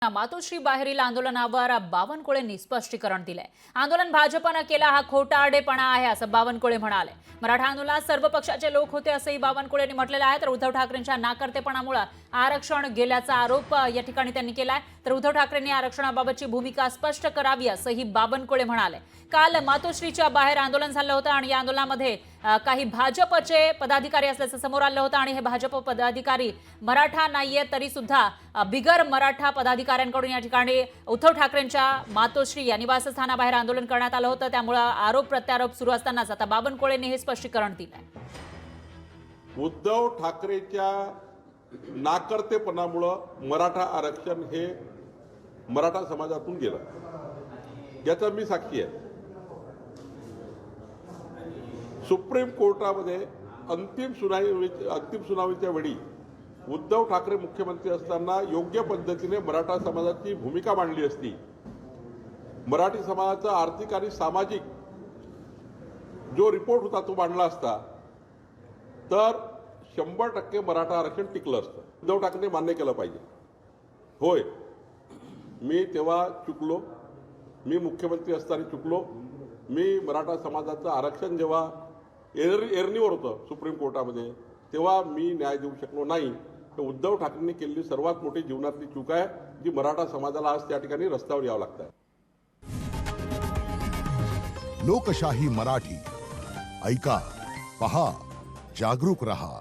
मातोश्री बाहेरील आंदोलनावर बावनकुळेंनी स्पष्टीकरण दिलंय। आंदोलन भाजपनं केला हा खोटारडेपणा आहे असं बावनकुळे म्हणाले। मराठा आंदोलनात सर्व पक्षाचे लोक होते असंही बावनकुळेंनी म्हटलेलं आहे। तर उद्धव ठाकरेंच्या नाकर्तेपणामुळे आरक्षण गेल्याचा आरोप या ठिकाणी त्यांनी केलाय। तर उद्धव ठाकरेंनी आरक्षणाबाबतची भूमिका स्पष्ट करावी असंही बावनकुळे म्हणाले। काल मातोश्रीच्या बाहेर आंदोलन झालं होतं आणि या आंदोलनामध्ये काही भाजपचे पदाधिकारी असल्याचं समोर आलं होतं आणि हे भाजप पदाधिकारी मराठा नाहीये तरी सुद्धा बिगर मराठा पदाधिकाऱ्यांकडून या ठिकाणी उद्धव ठाकरेंच्या मातोश्री या निवासस्थानाबाहेर आंदोलन करण्यात आलं होतं। त्यामुळे आरोप प्रत्यारोप सुरू असतानाच आता बावनकुळेंनी हे स्पष्टीकरण दिलंय। उद्धव ठाकरेच्या नाकर्तेपणामुळे मराठा आरक्षण हे मराठा समाजातून गेलं, याचा मी साक्षी आहे। सुप्रीम कोर्टामध्ये अंतिम सुनावणीच्या वेळी उद्धव ठाकरे मुख्यमंत्री असताना योग्य पद्धतीने मराठा समाजाची भूमिका मांडली असती, मराठी समाजाचा आर्थिक आणि सामाजिक जो रिपोर्ट होता तो मांडला असता, तर 100% मराठा आरक्षण टिकलं असतं। उद्धव ठाकरे मान्य केलं पाहिजे। होय, मी तेव्हा चुकलो, मी मुख्यमंत्री असताना चुकलो। मी मराठा समाजाचं आरक्षण जेव्हा एरणीवर होतं सुप्रीम कोर्टामध्ये, तेव्हा मी न्याय देऊ शकलो नाही। तर उद्धव ठाकरेंनी केलेली सर्वात मोठी जीवनातली चूक आहे, जी मराठा समाजाला आज त्या ठिकाणी रस्त्यावर यावं लागतं। लोकशाही मराठी ऐका, पहा, जागरूक रहा।